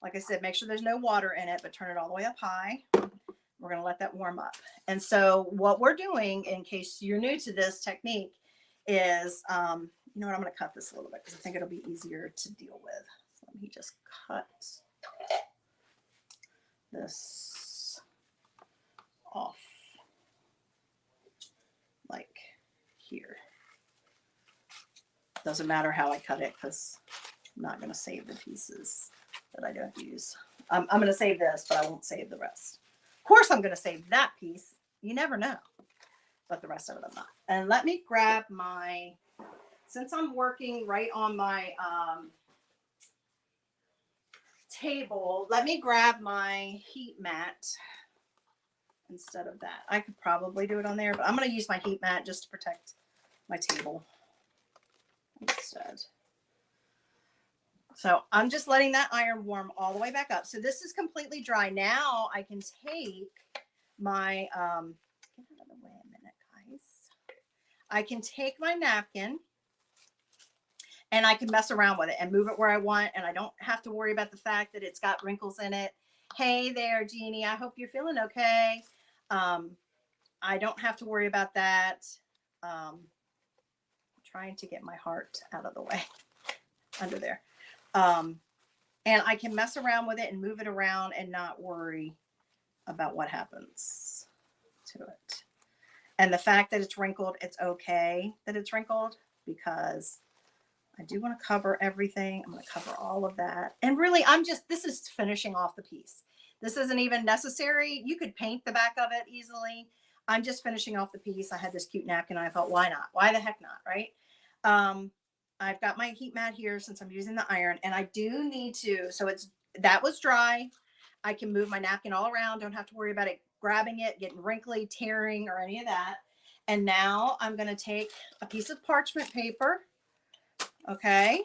Like I said, make sure there's no water in it, but turn it all the way up high. We're going to let that warm up. And so what we're doing, in case you're new to this technique, is, you know what, I'm going to cut this a little bit because I think it'll be easier to deal with. So let me just cut this off like here. Doesn't matter how I cut it because I'm not going to save the pieces that I don't use. I'm going to save this, but I won't save the rest. Of course, I'm going to save that piece. You never know. But the rest of it, I'm not. And let me grab my, since I'm working right on my table, let me grab my heat mat instead of that. I could probably do it on there, but I'm going to use my heat mat just to protect my table instead. So I'm just letting that iron warm all the way back up. So this is completely dry. Now I can take my, get out of the way a minute, guys. I can take my napkin and I can mess around with it and move it where I want. And I don't have to worry about the fact that it's got wrinkles in it. Hey there, Jeannie. I hope you're feeling okay. I don't have to worry about that. I'm trying to get my heart out of the way under there. And I can mess around with it and move it around and not worry about what happens to it. And the fact that it's wrinkled, it's okay that it's wrinkled because I do want to cover everything. I'm going to cover all of that. And really, this is finishing off the piece. This isn't even necessary. You could paint the back of it easily. I'm just finishing off the piece. I had this cute napkin and I thought, why not? Why the heck not, right? I've got my heat mat here since I'm using the iron, and I do need to, so that was dry. I can move my napkin all around. Don't have to worry about it grabbing it, getting wrinkly, tearing, or any of that. And now I'm going to take a piece of parchment paper. Okay.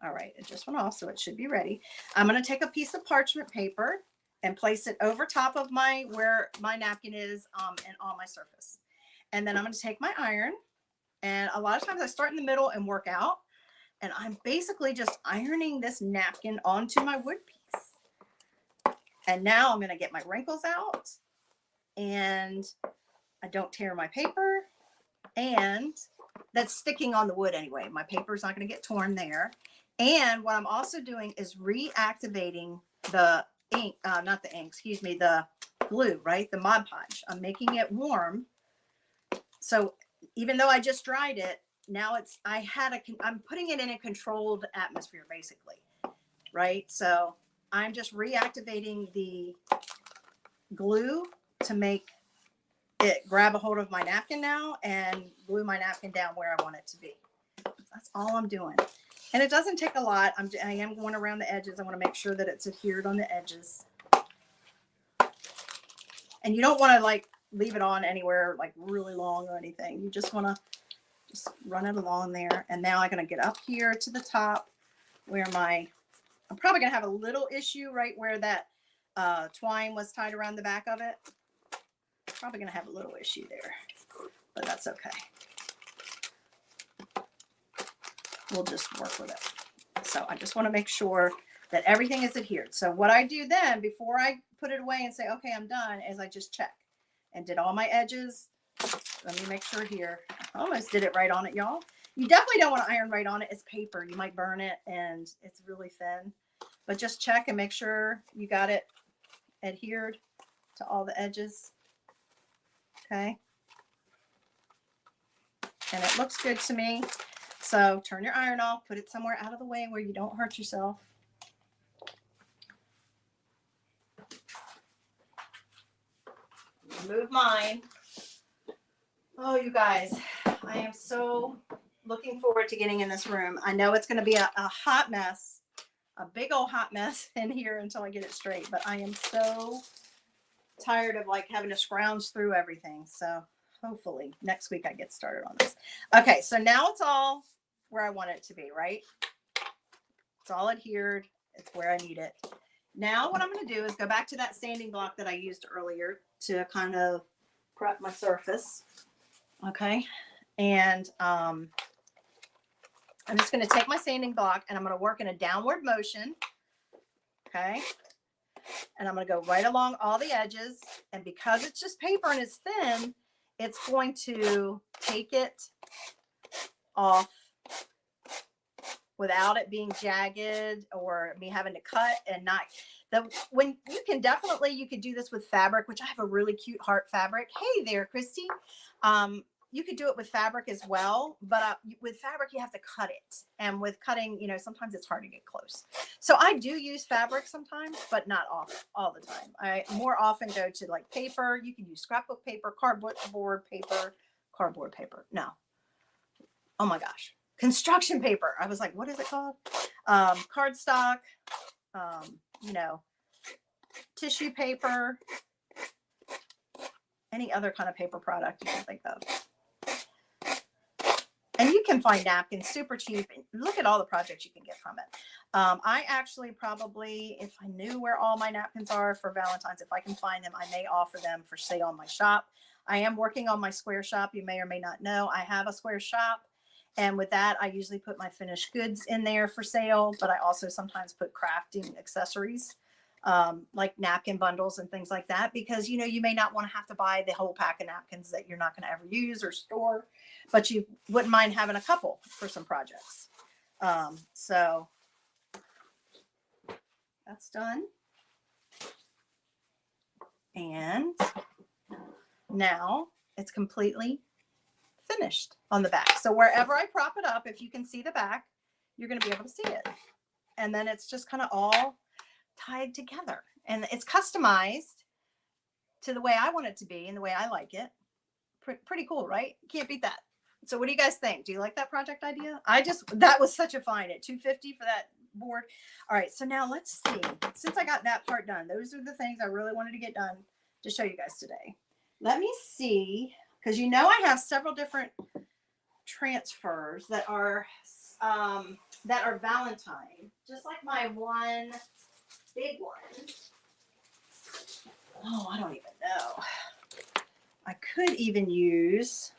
All right. It just went off, so it should be ready. I'm going to take a piece of parchment paper and place it over top of where my napkin is, and on my surface. And then I'm going to take my iron, and a lot of times I start in the middle and work out. And I'm basically just ironing this napkin onto my wood piece. And now I'm going to get my wrinkles out and I don't tear my paper, and that's sticking on the wood anyway. My paper is not going to get torn there. And what I'm also doing is reactivating the ink, not the ink, excuse me, the glue, right? The Mod Podge. I'm making it warm. So even though I just dried it, now I'm putting it in a controlled atmosphere, basically, right? So I'm just reactivating the glue to make it grab a hold of my napkin now and glue my napkin down where I want it to be. That's all I'm doing. And it doesn't take a lot. I am going around the edges. I want to make sure that it's adhered on the edges. And you don't want to like leave it on anywhere like really long or anything. You just want to just run it along there. And now I'm going to get up here to the top where I'm probably going to have a little issue right where that twine was tied around the back of it. Probably going to have a little issue there, but that's okay. We'll just work with it. So I just want to make sure that everything is adhered. So what I do then, before I put it away and say, okay, I'm done, is I just check and did all my edges. Let me make sure here. I almost did it right on it, y'all. You definitely don't want to iron right on it. It's paper. You might burn it and it's really thin. But just check and make sure you got it adhered to all the edges. Okay. And it looks good to me. So turn your iron off. Put it somewhere out of the way where you don't hurt yourself. Remove mine. Oh, you guys, I am so looking forward to getting in this room. I know it's going to be a hot mess, a big old hot mess in here until I get it straight, but I am so tired of like having to scrounge through everything. So hopefully next week I get started on this. Okay, so now it's all where I want it to be, right? It's all adhered. It's where I need it. Now what I'm going to do is go back to that sanding block that I used earlier to kind of prep my surface. Okay. And I'm just going to take my sanding block and I'm going to work in a downward motion. Okay. And I'm going to go right along all the edges. And because it's just paper and it's thin, it's going to take it off without it being jagged or me having to cut and not. When you can definitely, you could do this with fabric, which I have a really cute heart fabric. Hey there, Christy. You could do it with fabric as well, but with fabric, you have to cut it. And with cutting, you know, sometimes it's hard to get close. So I do use fabric sometimes, but not all the time. I more often go to like paper. You can use scrapbook paper, cardboard paper. No. Oh my gosh. Construction paper. I was like, what is it called? Cardstock, you know, tissue paper, any other kind of paper product you can think of. And you can find napkins super cheap. Look at all the projects you can get from it. I actually probably, if I knew where all my napkins are for Valentine's, if I can find them, I may offer them for sale on my shop. I am working on my Square shop. You may or may not know I have a Square shop. And with that, I usually put my finished goods in there for sale, but I also sometimes put crafting accessories, like napkin bundles and things like that, because, you know, you may not want to have to buy the whole pack of napkins that you're not going to ever use or store, but you wouldn't mind having a couple for some projects. So that's done. And now it's completely finished on the back. So wherever I prop it up, if you can see the back, you're going to be able to see it. And then it's just kind of all tied together. And it's customized to the way I want it to be and the way I like it. Pretty cool, right? Can't beat that. So what do you guys think? Do you like that project idea? That was such a find at $250 for that board. All right, so now let's see. Since I got that part done, those are the things I really wanted to get done to show you guys today. Let me see, because you know I have several different transfers that are Valentine, just like my one big one. Oh, I don't even know. I could even use,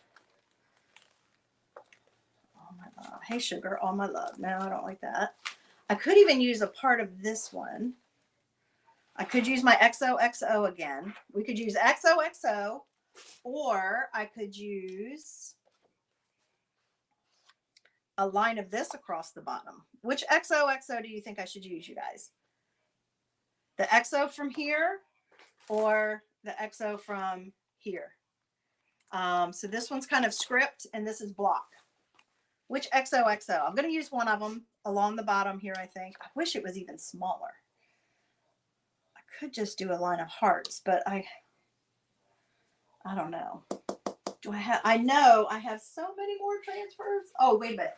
oh my love. Hey, sugar, all my love. No, I don't like that. I could even use a part of this one. I could use my XOXO again. We could use XOXO, or I could use a line of this across the bottom. Which XOXO do you think I should use, you guys? The XO from here or the XO from here? So this one's kind of script and this is block. Which XOXO? I'm going to use one of them along the bottom here, I think. I wish it was even smaller. I could just do a line of hearts, but I don't know. I know I have so many more transfers. Oh, wait a minute.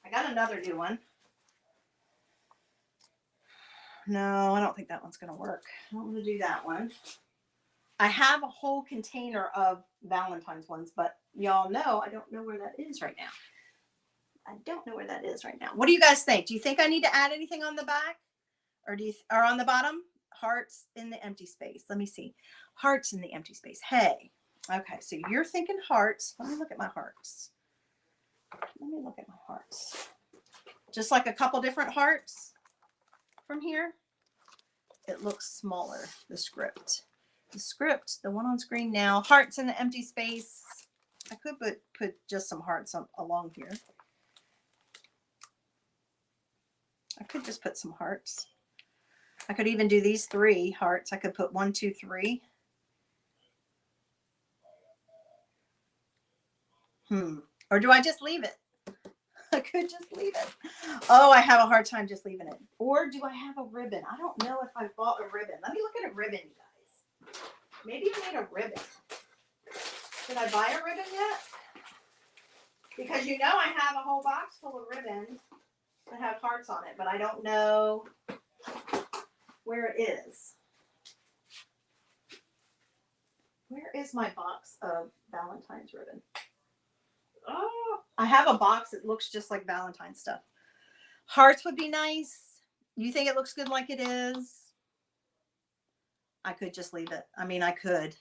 I got another new one. No, I don't think that one's going to work. I don't want to do that one. I have a whole container of Valentine's ones, but y'all know I don't know where that is right now. What do you guys think? Do you think I need to add anything on the back? Or on the bottom? Hearts in the empty space. Let me see. Hearts in the empty space. Hey. Okay, so you're thinking hearts. Let me look at my hearts. Just like a couple different hearts from here. It looks smaller, the script. The one on screen now. Hearts in the empty space. I could put just some hearts along here. I could just put some hearts. I could even do these 3 hearts. I could put 1, 2, 3. Or do I just leave it? I could just leave it. Oh, I have a hard time just leaving it. Or do I have a ribbon? I don't know if I bought a ribbon. Let me look at a ribbon, you guys. Maybe I need a ribbon. Did I buy a ribbon yet? Because you know I have a whole box full of ribbons that have hearts on it, but I don't know where it is. Where is my box of Valentine's ribbon? Oh, I have a box that looks just like Valentine's stuff. Hearts would be nice. You think it looks good like it is? I could just leave it. I mean, I could,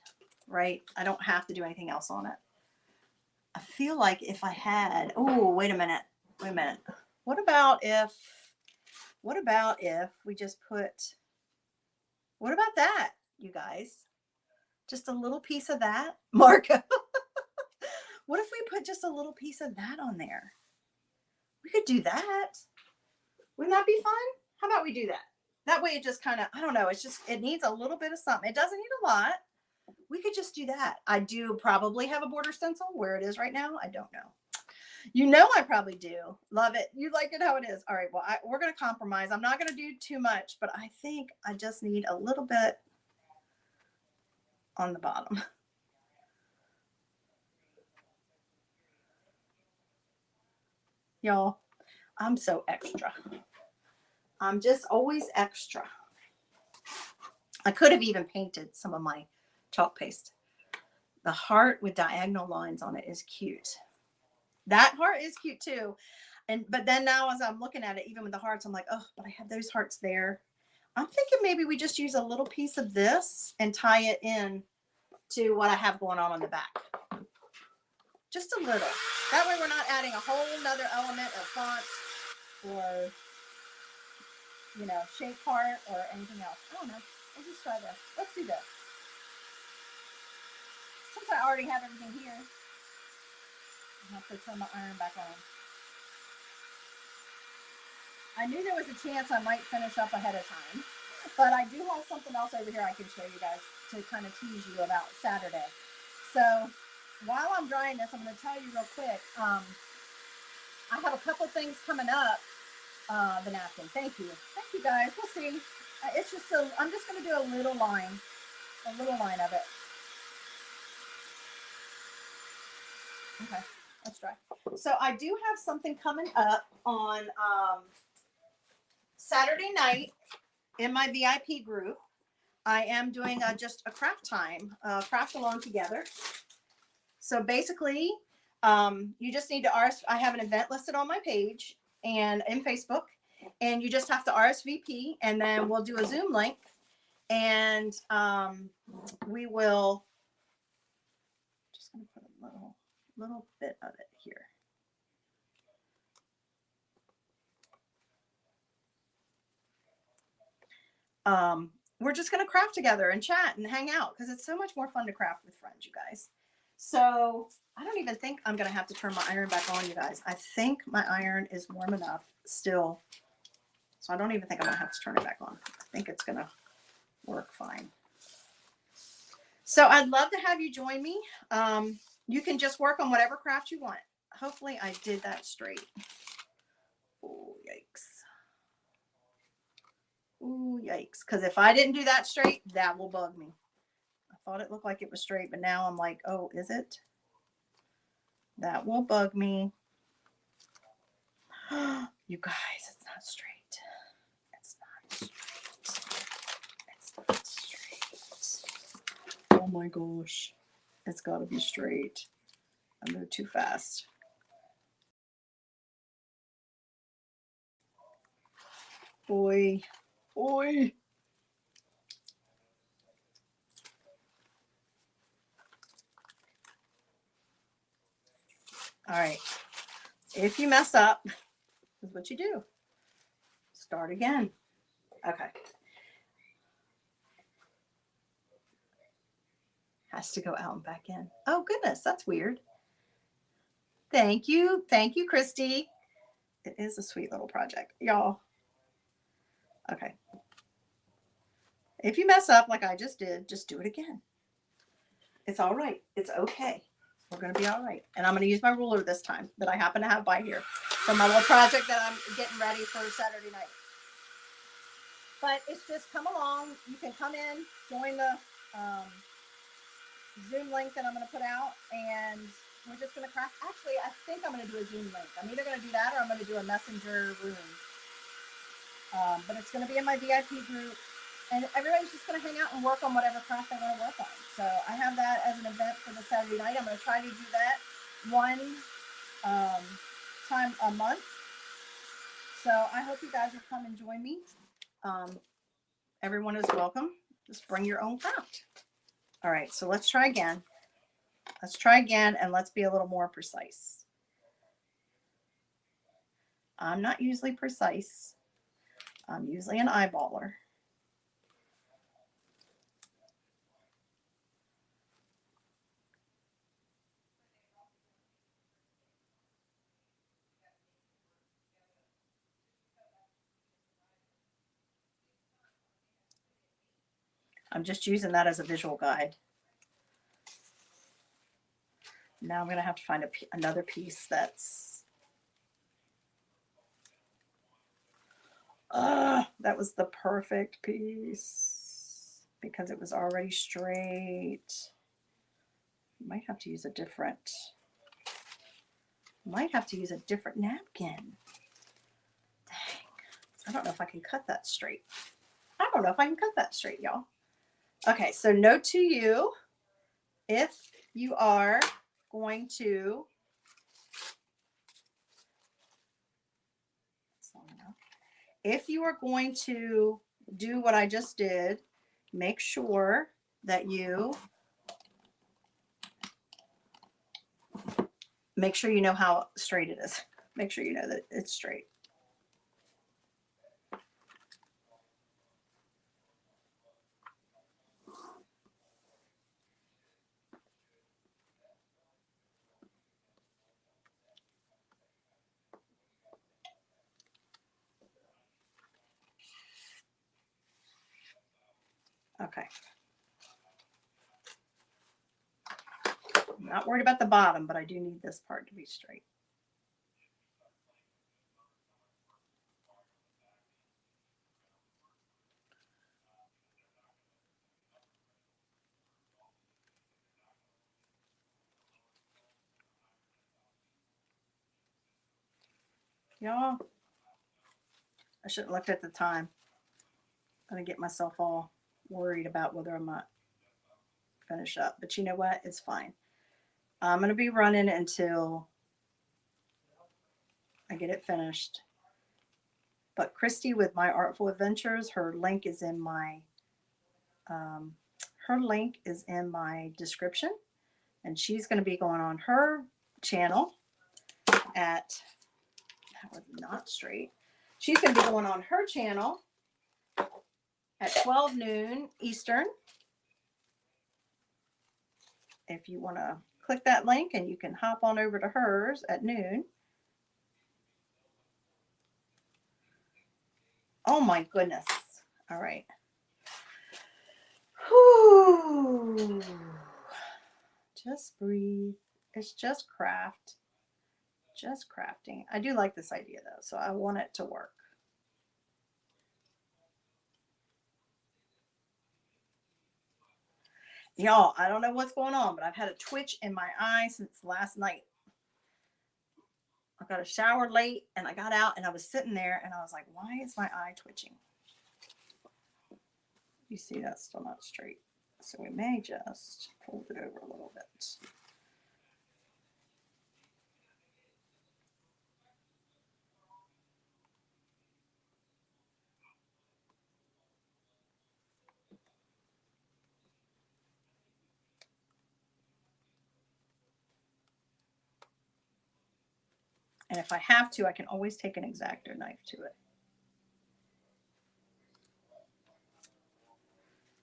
right? I don't have to do anything else on it. I feel like if I had, oh, wait a minute. What about if we just put, what about that, you guys? Just a little piece of that, Marco. What if we put just a little piece of that on there? We could do that. Wouldn't that be fun? How about we do that? That way it just kind of, I don't know, it needs a little bit of something. It doesn't need a lot. We could just do that. I do probably have a border stencil where it is right now. I don't know. You know, I probably do. Love it. You like it how it is. All right. Well, we're going to compromise. I'm not going to do too much, but I think I just need a little bit on the bottom. Y'all, I'm so extra. I'm just always extra. I could have even painted some of my chalk paste. The heart with diagonal lines on it is cute. That heart is cute too. But then now as I'm looking at it, even with the hearts, I'm like, oh, but I have those hearts there. I'm thinking maybe we just use a little piece of this and tie it in to what I have going on the back. Just a little. That way we're not adding a whole nother element of font or, you know, shape part or anything else. I don't know. Let's just try this. Let's do this. Since I already have everything here, I have to turn my iron back on. I knew there was a chance I might finish up ahead of time, but I do have something else over here I can show you guys to kind of tease you about Saturday. So while I'm drying this, I'm going to tell you real quick. I have a couple things coming up. The napkin. Thank you guys. We'll see. It's just I'm just going to do a little line of it. Okay, let's try. So I do have something coming up on Saturday night in my VIP group. I am doing just a craft time, craft along together. So basically, you just need to I have an event listed on my page and in Facebook, and you just have to RSVP, and then we'll do a Zoom link, and we will. Just gonna put a little bit of it here. We're just going to craft together and chat and hang out because it's so much more fun to craft with friends, you guys. So I don't even think I'm going to have to turn my iron back on, you guys. I think my iron is warm enough still. So I don't even think I'm going to have to turn it back on. I think it's going to work fine. So I'd love to have you join me. You can just work on whatever craft you want. Hopefully I did that straight. Oh, yikes. Ooh, yikes. Because if I didn't do that straight, that will bug me. I thought it looked like it was straight, but now I'm like, oh, is it? That will bug me. You guys, it's not straight. It's not straight. It's not straight. Oh my gosh. It's got to be straight. I moved too fast. Boy. Oi. All right. If you mess up, this is what you do. Start again. Okay. Has to go out and back in. Oh, goodness. That's weird. Thank you. Thank you, Christy. It is a sweet little project, y'all. Okay. If you mess up like I just did, just do it again. It's all right. It's okay. We're going to be all right. And I'm going to use my ruler this time that I happen to have by here for my little project that I'm getting ready for Saturday night. But it's just come along. You can come in, join the Zoom link that I'm going to put out, and we're just going to craft. Actually, I think I'm going to do a Zoom link. I'm either going to do that or I'm going to do a messenger room. But it's going to be in my VIP group. And everybody's just going to hang out and work on whatever craft they want to work on. So I have that as an event for the Saturday night. I'm going to try to do that one time a month. So I hope you guys will come and join me. everyone is welcome. Just bring your own craft. All right, so let's try again. Let's try again, and let's be a little more precise. I'm not usually precise. I'm usually an eyeballer. I'm just using that as a visual guide. Now I'm going to have to find another piece that's... that was the perfect piece because it was already straight. Might have to use a different napkin. Dang. I don't know if I can cut that straight. Y'all. Okay, so note to you, if you are going to do what I just did, make sure that you know how straight it is. Make sure you know that it's straight. Okay. I'm not worried about the bottom, but I do need this part to be straight. Y'all, I shouldn't have looked at the time. I'm going to get myself all worried about whether I'm not finish up. But you know what? It's fine. I'm going to be running until I get it finished. But Christy with My Artful Adventures, her link is in my description, and she's going to be going on her channel at, that was not straight. She's going to be going on her channel at 12 noon Eastern. If you want to click that link, and you can hop on over to hers at noon. Oh my goodness. All right. Whew. Just breathe. It's just craft. Just crafting. I do like this idea though, so I want it to work. Y'all, I don't know what's going on, but I've had a twitch in my eye since last night. I got a shower late and I got out and I was sitting there and I was like, why is my eye twitching? You see, that's still not straight. So we may just fold it over a little bit. And if I have to, I can always take an X-Acto knife to it.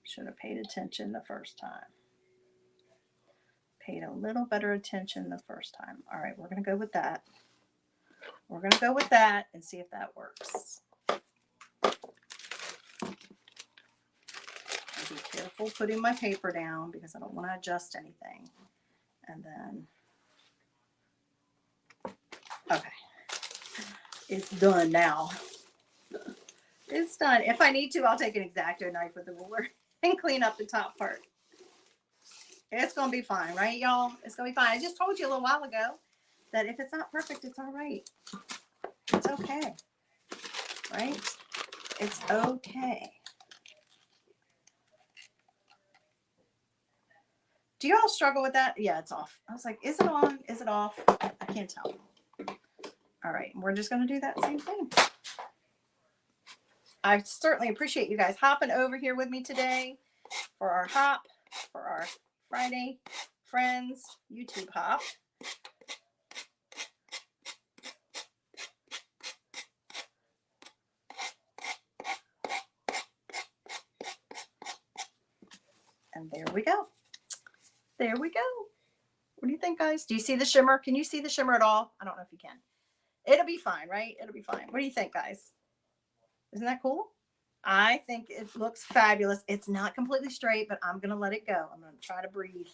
Should have paid attention the first time. Paid a little better attention the first time. All right, we're going to go with that. We're going to go with that and see if that works. I'll be careful putting my paper down because I don't want to adjust anything. And then, okay. It's done now. It's done. If I need to, I'll take an X-Acto knife with a ruler and clean up the top part. It's going to be fine, right, y'all? It's going to be fine. I just told you a little while ago that if it's not perfect, it's all right. It's okay. Right? It's okay. Do you all struggle with that? Yeah, it's off. I was like, is it on? Is it off? I can't tell. All right. We're just going to do that same thing. I certainly appreciate you guys hopping over here with me today for our hop, for our Friday Friends YouTube hop. And there we go. There we go. What do you think, guys? Do you see the shimmer? Can you see the shimmer at all? I don't know if you can. It'll be fine, right? It'll be fine. What do you think, guys? Isn't that cool? I think it looks fabulous. It's not completely straight, but I'm going to let it go. I'm going to try to breathe.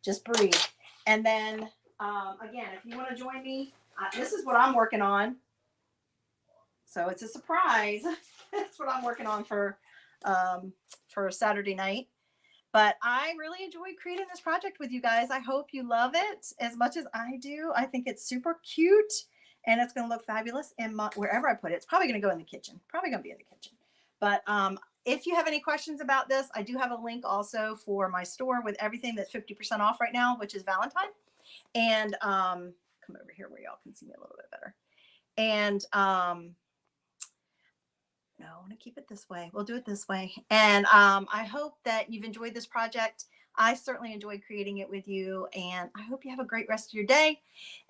Just breathe. And then, again, if you want to join me, this is what I'm working on. So it's a surprise. That's what I'm working on for Saturday night. But I really enjoyed creating this project with you guys. I hope you love it as much as I do. I think it's super cute, and it's going to look fabulous in wherever I put it. It's probably going to go in the kitchen. Probably going to be in the kitchen. But if you have any questions about this, I do have a link also for my store with everything that's 50% off right now, which is Valentine. And come over here where y'all can see me a little bit better. And no, I want to keep it this way. We'll do it this way. And I hope that you've enjoyed this project. I certainly enjoyed creating it with you. And I hope you have a great rest of your day.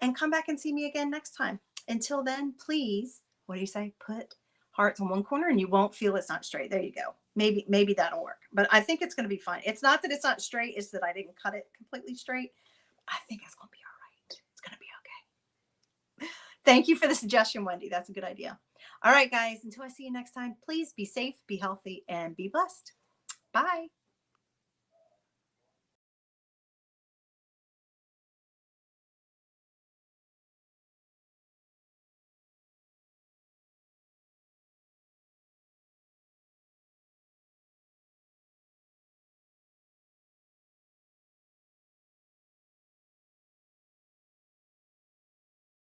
And come back and see me again next time. Until then, please, what do you say? Put hearts on one corner and you won't feel it's not straight. There you go. Maybe that'll work. But I think it's going to be fine. It's not that it's not straight. It's that I didn't cut it completely straight. I think it's going to be all right. It's going to be okay. Thank you for the suggestion, Wendy. That's a good idea. All right, guys, until I see you next time, please be safe, be healthy, and be blessed. Bye.